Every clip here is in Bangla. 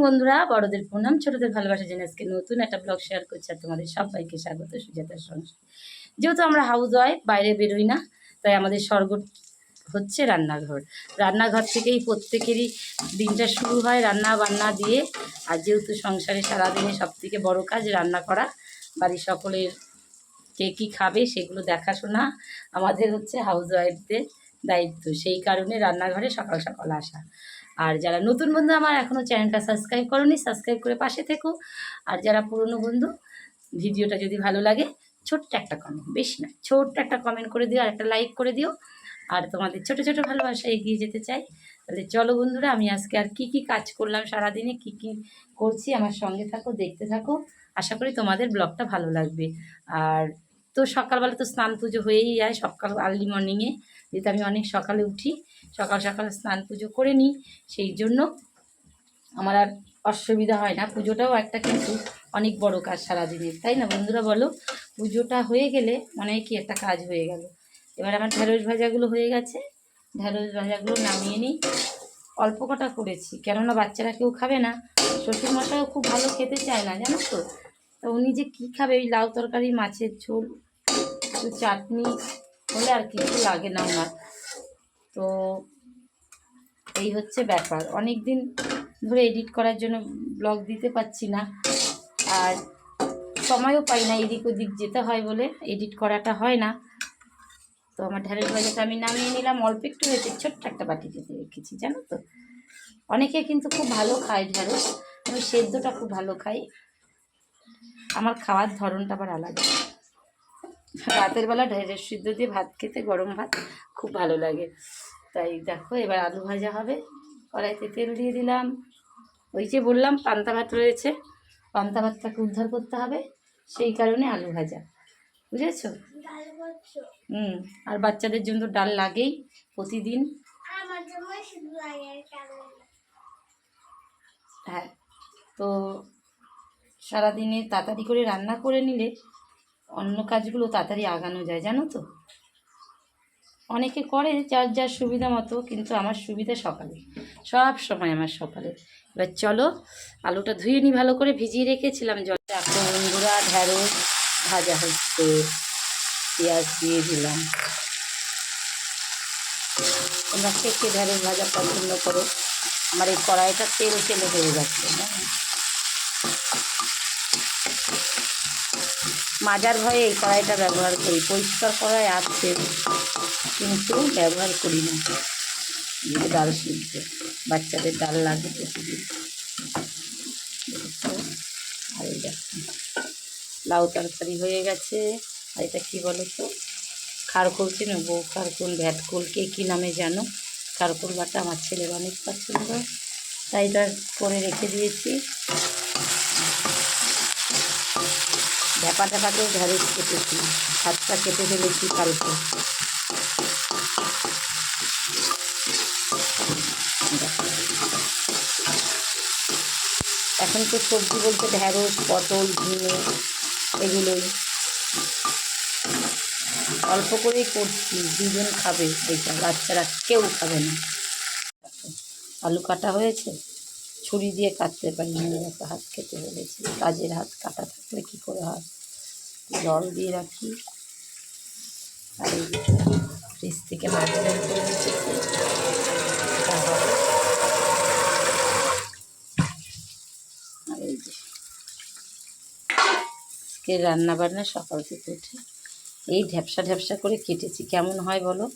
বন্ধুরা, বড়দের প্রণাম, ছোটদের ভালোবাসা জেনে আজকে নতুন একটা ব্লগ শেয়ার করছি। আর তোমাদের সবাইকে স্বাগত সুজাতার সংসার। যেহেতু আমরা হাউস ওয়াইফ, বাইরে বেরোই না, তাই আমাদের স্বর্গ হচ্ছে রান্নাঘর। রান্নাঘর থেকেই প্রত্যেকেরই দিনটা শুরু হয় রান্না বান্না দিয়ে। আর যেহেতু সংসারে সারাদিনে সব থেকে বড়ো কাজ রান্না করা, বাড়ির সকলের কে কী খাবে সেগুলো দেখাশোনা আমাদের হচ্ছে হাউস ওয়াইফদের দায়িত্ব। সেই কারণে রান্নাঘরে সকাল সকাল আসা। আর যারা নতুন বন্ধু আমার এখনও চ্যানেলটা সাবস্ক্রাইব করোনি, সাবস্ক্রাইব করে পাশে থেকো। আর যারা পুরনো বন্ধু, ভিডিওটা যদি ভালো লাগে ছোট্ট একটা কমেন্ট, বেশি না, ছোট্ট একটা কমেন্ট করে দিও আর একটা লাইক করে দিও। আর তোমাদের ছোট ছোট ভালোবাসা এগিয়ে যেতে চাই। তাহলে চলো বন্ধুরা, আমি আজকে আর কি কি কাজ করলাম সারাদিনে, কি কি করছি, আমার সঙ্গে থাকো, দেখতে থাকো। আশা করি তোমাদের ব্লগটা ভালো লাগবে। আর তো সকালবেলা তো স্নান পুজো হয়েই যায়, সকাল আর্লি মর্নিংয়ে, যেহেতু আমি অনেক সকালে উঠি, সকাল সকাল স্নান পুজো করে নিই। সেই জন্য আমার আর অসুবিধা হয় না। পুজোটাও একটা কিন্তু অনেক বড় কাজ সারাদিনের, তাই না বন্ধুরা বলো? পুজোটা হয়ে গেলে মনে হয় কি একটা কাজ হয়ে গেল। এবার আমার ঢ্যাঁড়স ভাজাগুলো হয়ে গেছে, ঢ্যাঁড়স ভাজাগুলো নামিয়ে নিই। অল্প কটা করেছি, কেননা বাচ্চারা কেউ খাবে না। শ্বশুরমশাইও খুব ভালো খেতে চায় না, জানো তো। তো উনি যে কী খাবে, ওই লাউ তরকারি, মাছের ঝোল, একটু চাটনি হলে আর কিছু লাগে না ওনার। তো এই হচ্ছে ব্যাপার। অনেক দিন ধরে এডিট করার জন্য ব্লগ দিতে পারছি না, আর সময়ও পাই না, এদিক ওদিক যেতে হয় বলে এডিট করাটা হয় না। তো আমার ঢ্যাঁড়স ভাজাটা আমি নামিয়ে নিলাম, অল্প একটু হয়েছে, ছোট্ট একটা বাটিতে রেখেছি, জানো তো। অনেকে কিন্তু খুব ভালো খায় ঢ্যাঁড়স, আমি সেদ্ধটা খুব ভালো খাই। আমার খাওয়ার ধরনটা আবার আলাদা। রাতের বেলা ঢ্যাঁড়স সিদ্ধ দিয়ে ভাত খেতে, গরম ভাত খুব ভালো লাগে। তাই দেখো, এবার আলু ভাজা হবে। কড়াইতে তেল দিয়ে দিলাম। ওই যে বললাম পান্তা ভাত রয়েছে, পান্তা ভাতটাকে উদ্ধার করতে হবে, সেই কারণে আলু ভাজা, বুঝেছ? আর বাচ্চাদের জন্য ডাল লাগেই প্রতিদিন। হ্যাঁ, তো সারাদিনে তাড়াতাড়ি করে রান্না করে নিলে অন্য কাজগুলো তাড়াতাড়ি আগানো যায়, জানো তো। অনেকে করে যার যার সুবিধা মতো, কিন্তু আমার সুবিধা সকালে, সব সময় আমার সকালে। এবার চলো, আলুটা ধুয়ে নিই, ভালো করে ভিজিয়ে রেখেছিলাম জলে। দেখো বন্ধুরা, ঢ্যাঁড়স ভাজা হচ্ছে, পেঁয়াজ দিয়ে দিলাম। তোমরা কে কে ঢ্যাঁড়স ভাজা পছন্দ করো? আমার এই কড়াইটা তেল তেলে হয়ে যাচ্ছে, মাজার ভয়ে এই কড়াইটা ব্যবহার করি। পরিষ্কার কড়াই আছে কিন্তু ব্যবহার করি না। ডাল সিদ্ধ, বাচ্চাদের ডাল লাগে প্রতিদিন। আর এই দেখো, লাউ তরকারি হয়ে গেছে। আর এটা কী বলো তো, খারকুল, চিনো? বউ খারকুল, ভ্যাটকুল, কে কী নামে জানো। খারকুল বাটা আমার ছেলের অনেক পছন্দ, তাই এটা করে রেখে দিয়েছি। ঢ্যাপা ঢ্যাপাতেও ঢ্যাঁড়স কেটেছি, হাতটা কেটে ফেলেছি কালকে। এখন তো সবজি বলতে ঢ্যাঁড়স, পটল, ঝিঙে এগুলোই। অল্প করেই করছি, দুজন খাবে এইটা, বাচ্চারা কেউ খাবে না। আলু কাটা হয়েছে, ছুরি দিয়ে কাটতে পারি না, একটা হাত কেটে ফেলেছি। কাজের হাত, কাটা থাকলে কী করে হয়। জল দিয়ে রাখি। আর এই ফ্রিজ থেকে মাছ বের করে রেখেছি। আর এই যে আজকে রান্নাবান্না সকাল থেকে উঠে এই ঢ্যাপসা ঢ্যাপসা করে কেটেছি। কেমন হয় বলো?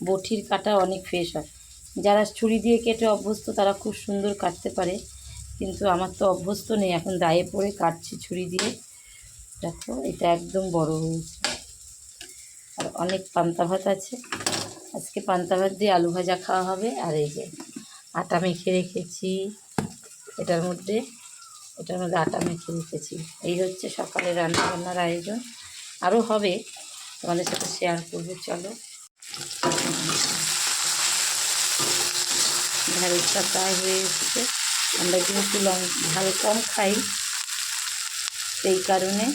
বটির কাটা অনেক ফ্রেশ হয়। যারা ছুরি দিয়ে কেটে অভ্যস্ত তারা খুব সুন্দর কাটতে পারে, কিন্তু আমার তো অভ্যস্ত নেই, এখন দায়ে পড়ে কাটছি ছুরি দিয়ে। দেখো, এটা একদম বড় হয়েছে। আর অনেক পান্তা ভাত আছে, আজকে পান্তা ভাত দিয়ে আলু ভাজা খাওয়া হবে। আর এই যে আটা মেখে রেখেছি, এটার মধ্যে আটা মেখে রেখেছি। এই হচ্ছে সকালে রান্নাবান্নার আয়োজন। আরও হবে, তোমাদের সাথে শেয়ার করবো। চলো, ঢ্যাঁড়সটা প্রায় হয়ে এসেছে। আমরা যেহেতু ঝাল কম খাই, সেই কারণে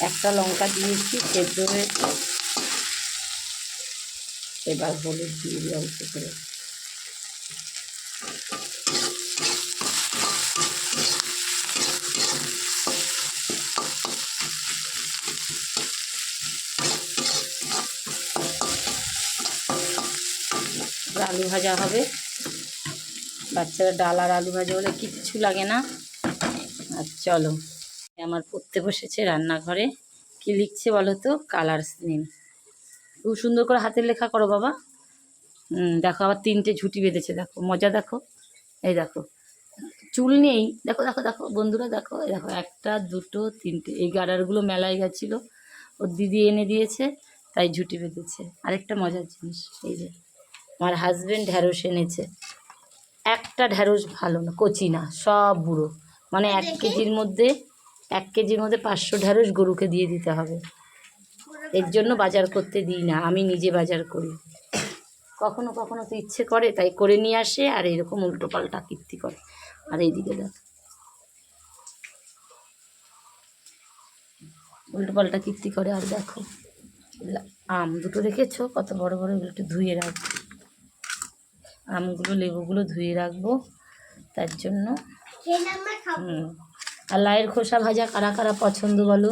একটা লঙ্কা দিয়েছি, সেদ্ধ হয়েছে। এবার হলুদ দিয়ে দিই অল্প করে। আলু ভাজা হবে, বাচ্চারা ডাল আর আলু ভাজা হলে কিচ্ছু লাগে না। আর চলো, আমার পড়তে বসেছে রান্নাঘরে। কি লিখছে বলো তো? Colour scene. খুব সুন্দর করে হাতের লেখা করো বাবা। দেখো আবার 3টে ঝুঁটি বেঁধেছে, দেখো মজা দেখো। এই দেখো চুল নেই, দেখো দেখো দেখো বন্ধুরা, দেখো এই দেখো 1 2 3টে। এই গার্ডারগুলো মেলায় গেছিলো, ওর দিদি এনে দিয়েছে, তাই ঝুঁটি বেঁধেছে। আরেকটা মজার জিনিস, এই যে আমার হাজব্যান্ড ঢ্যাঁড়স এনেছে। একটা ঢ্যাঁড়স ভালো না, কচি না, সব বুড়ো। মানে 1 কেজির মধ্যে 500 ঢ্যাঁড়স গরুকে দিয়ে দিতে হবে। এর জন্য বাজার করতে দিই না, আমি নিজে বাজার করি। কখনো কখনো তো ইচ্ছে করে, তাই করে নিয়ে আসে, আর এরকম উল্টো পাল্টা কীর্তি করে। আর এইদিকে দেখো উল্টো পাল্টা কীর্তি করে। আর দেখো আম দুটো রেখেছো কত বড় বড়, এগুলো একটু ধুয়ে রাখবো। আমগুলো লেবুগুলো ধুয়ে রাখবো, তার জন্য। আর লাইয়ের খোসা ভাজা কারা কারা পছন্দ বলো?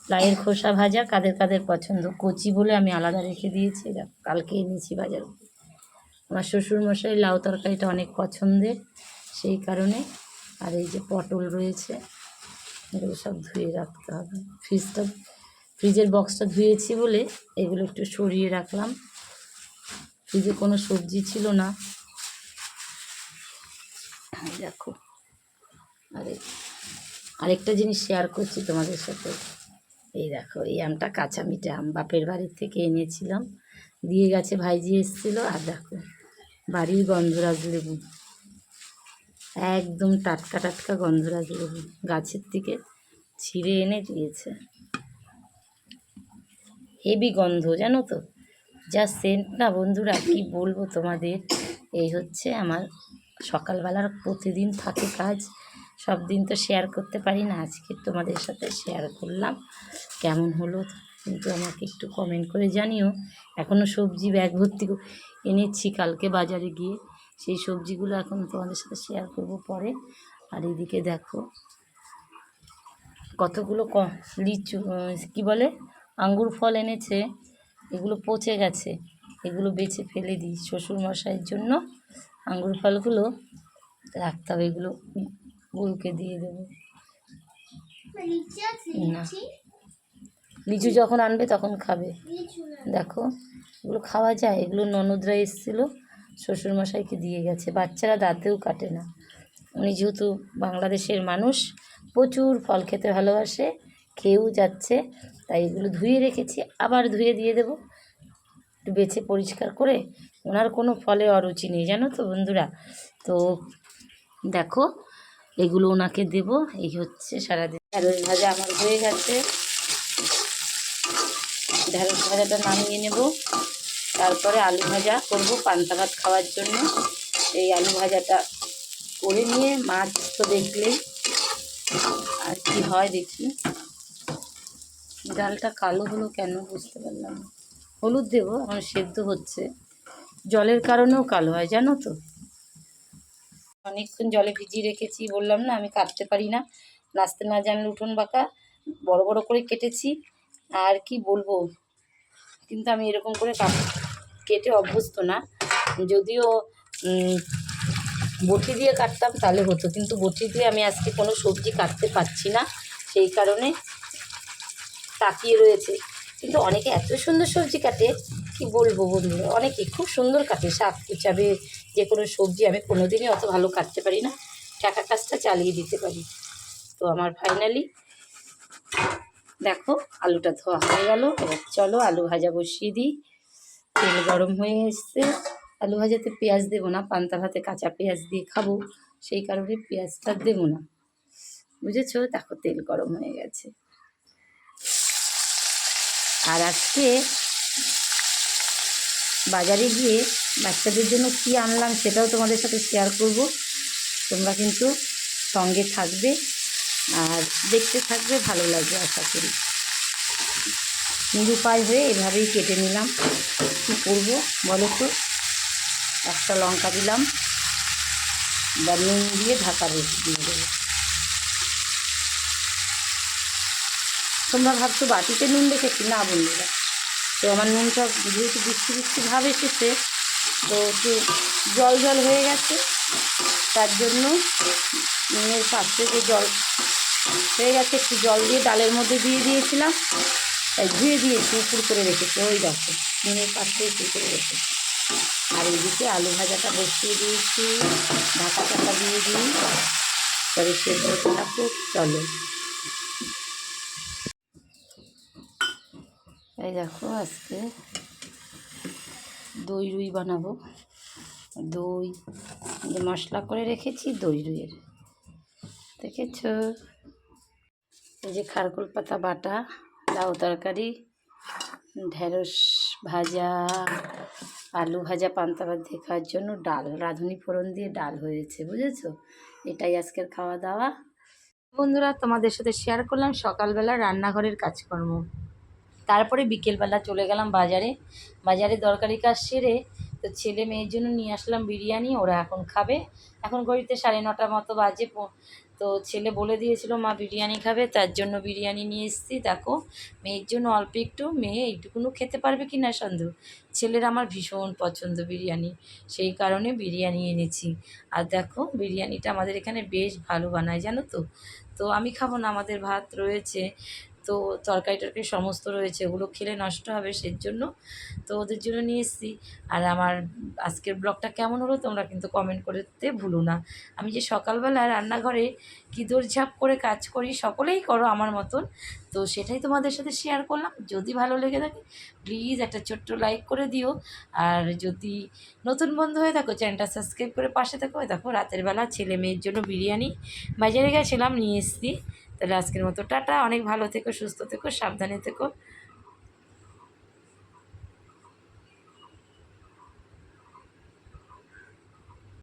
লাইয়ের খোসা ভাজা কাদের কাদের পছন্দ? কচি বলে আমি আলাদা রেখে দিয়েছি, কালকে এনেছি বাজার। আমার শ্বশুরমশাই লাউ তরকারিটা অনেক পছন্দের, সেই কারণে। আর এই যে পটল রয়েছে, এগুলো সব ধুয়ে রাখতে হবে। ফ্রিজের বক্সটা ধুয়েছি বলে এগুলো একটু সরিয়ে রাখলাম। ফ্রিজে কোনো সবজি ছিল না। দেখো আরেকটা জিনিস শেয়ার করছি তোমাদের সাথে। এই দেখো, এই আমটা কাঁচা মিঠে আম, বাপের বাড়ির থেকে এনেছিলাম, দিয়ে গেছে, ভাইজি এসেছিলো। আর দেখো বাড়ির গন্ধরাজ লেবু, একদম টাটকা টাটকা গন্ধরাজ লেবু, গাছের থেকে ছিঁড়ে এনে দিয়েছে। হেভি গন্ধ জানো তো, যা সেন্ট না বন্ধুরা, কি বলবো তোমাদের। এই হচ্ছে আমার সকালবেলার প্রতিদিন থাকে কাজ, সব দিন তো শেয়ার করতে পারি না, আজকে তোমাদের সাথে শেয়ার করলাম। কেমন হলো কিন্তু আমাকে একটু কমেন্ট করে জানিও। এখনও সবজি ব্যাগ ভর্তি এনেছি কালকে বাজারে গিয়ে, সেই সবজিগুলো এখন তোমাদের সাথে শেয়ার করব পরে। আর এদিকে দেখো কতগুলো লিচু, কী বলে, আঙ্গুর ফল এনেছে, এগুলো পচে গেছে, এগুলো বেছে ফেলে দিই। শ্বশুরমশাইয়ের জন্য আঙ্গুর ফলগুলো রাখতে হবে, এগুলো গরুকে দিয়ে দেবো। না, লিচু যখন আনবে তখন খাবে। দেখো এগুলো খাওয়া যায়, এগুলো ননদরা এসেছিলো, শ্বশুরমশাইকে দিয়ে গেছে। বাচ্চারা দাঁতেও কাটে না, উনি যেহেতু বাংলাদেশের মানুষ, প্রচুর ফল খেতে ভালোবাসে, খেয়েও যাচ্ছে, তাই এগুলো ধুয়ে রেখেছি, আবার ধুয়ে দিয়ে দেবো একটু বেছে পরিষ্কার করে। ওনার কোনো ফলে অরুচি নেই জানো তো বন্ধুরা। তো দেখো এগুলো ওনাকে দেব। এই হচ্ছে সারাদিন। ঢ্যাঁড়স ভাজা আমার হয়ে গেছে, ঢ্যাঁড়স ভাজাটা নামিয়ে নেব, তারপরে আলু ভাজা করব পান্তা ভাত খাওয়ার জন্য। এই আলু ভাজাটা করে নিয়ে, মাছ তো দেখলেই, আর কি হয় দেখি। ডালটা কালো হলো কেন বুঝতে পারলাম না। হলুদ দেবো, আমার সেদ্ধ হচ্ছে, জলের কারণেও কালো হয় জানো তো। অনেকক্ষণ জলে ভিজিয়ে রেখেছি, বললাম না আমি কাটতে পারি না, নাচতে না জানলে উঠোন বাঁকা, বড় বড় করে কেটেছি। আর কি বলবো, কিন্তু আমি এরকম করে কেটে অভ্যস্ত না। যদিও বটি দিয়ে কাটতাম তাহলে হতো, কিন্তু বটি দিয়ে আমি আজকে কোনো সবজি কাটতে পারছি না, সেই কারণে তাকিয়ে রয়েছে। কিন্তু অনেকে এত সুন্দর সবজি কাটে, কি বলবো বন্ধুরা, অনেকে খুব সুন্দর কাটে, শাক কুচাবে, যে কোনো সবজি। আমি কোনো দিনই অত ভালো কাটতে পারি না, টাকা কাজটা চালিয়ে দিতে পারি। তো আমার ফাইনালি দেখো আলুটা ধোয়া হয়ে গেল। এবার চলো আলু ভাজা বসিয়ে দিই। তেল গরম হয়ে এসছে। আলু ভাজাতে পেঁয়াজ দেবো না, পান্তা ভাতে কাঁচা পেঁয়াজ দিয়ে খাবো, সেই কারণে পেঁয়াজটা দেবো না, বুঝেছো। দেখো তেল গরম হয়ে গেছে। আর আজকে বাজারে গিয়ে বাচ্চাদের জন্য কী আনলাম সেটাও তোমাদের সাথে শেয়ার করব। তোমরা কিন্তু সঙ্গে থাকবে আর দেখতে থাকবে, ভালো লাগবে আশা করি। নিরুপায় হয়ে এভাবেই কেটে নিলাম। কী করবো বলো তো। একটা লঙ্কা দিলাম, বা নুন দিয়ে ঢাকা দিয়ে দেবো। তোমরা ভাবছো বাটিতে নুন রেখেছি, না বন্ধুরা। তো আমার নুনটা যেহেতু বৃষ্টি বৃষ্টি ভাব এসেছে, তো একটু জল জল হয়ে গেছে, তার জন্য নুনের পাত্রে যে জল হয়ে গেছে একটু জল দিয়ে ডালের মধ্যে দিয়ে দিয়েছিলাম, তাই ধুয়ে দিয়েছি, উপুর করে রেখেছি। ওই দেখো নুনের পাত্রে উপুর করে রেখেছি। আর এদিকে আলু ভাজাটা বসিয়ে দিয়েছি, ঢাকা টাকা দিয়ে দিই, তবে সেদ্ধ থাকুক। চলো, এই দেখো আজকে দই রুই বানাবো। দই যে মশলা করে রেখেছি দই রুইয়ের, দেখেছ? এই যে খারকুল পাতা বাটা, লাউ তরকারি, ঢেঁড়স ভাজা, আলু ভাজা, পান্তা ভাত দিয়ে খাওয়ার জন্য ডাল, রাঁধুনি ফোড়ন দিয়ে ডাল হয়েছে, বুঝেছো? এটাই আজকের খাওয়া দাওয়া। বন্ধুরা, তোমাদের সাথে শেয়ার করলাম সকালবেলা রান্নাঘরের কাজকর্ম। তারপরে বিকেলবেলা চলে গেলাম বাজারে। বাজারে দরকারি কাজ সেরে, তো ছেলে মেয়ের জন্য নিয়ে আসলাম বিরিয়ানি। ওরা এখন খাবে। এখন ঘড়িতে 9:30 মতো বাজে। তো ছেলে বলে দিয়েছিল মা বিরিয়ানি খাবে, তার জন্য বিরিয়ানি নিয়ে এসেছি। দেখো, মেয়ের জন্য অল্প একটু, মেয়ে এইটুকুনও খেতে পারবে কি না সন্দেহ। ছেলের আমার ভীষণ পছন্দ বিরিয়ানি, সেই কারণে বিরিয়ানি এনেছি। আর দেখো বিরিয়ানিটা আমাদের এখানে বেশ ভালো বানায়, জানো তো। তো আমি খাবো না, আমাদের ভাত রয়েছে, তো তরকারি টরকারি সমস্ত রয়েছে, ওগুলো খেলে নষ্ট হবে, সেই জন্য তো ওদের জন্য নিয়ে এসেছি। আর আমার আজকের ব্লগটা কেমন হলো তোমরা কিন্তু কমেন্ট করতে ভুলো না। আমি যে সকালবেলা রান্নাঘরে কী দৌড়ঝাঁপ করে কাজ করি, সকলেই করো আমার মতন, তো সেটাই তোমাদের সাথে শেয়ার করলাম। যদি ভালো লেগে থাকে প্লিজ একটা ছোট্ট লাইক করে দিও। আর যদি নতুন বন্ধু হয়ে থাকো চ্যানেলটা সাবস্ক্রাইব করে পাশে থাকো। দেখো রাতের বেলা ছেলে মেয়ের জন্য বিরিয়ানি বাজারে গেছিলাম, নিয়ে এসেছি। তাহলে আজকের মতো টাটা। অনেক ভালো থেকো, সুস্থ থেকো, সাবধানে থেকো।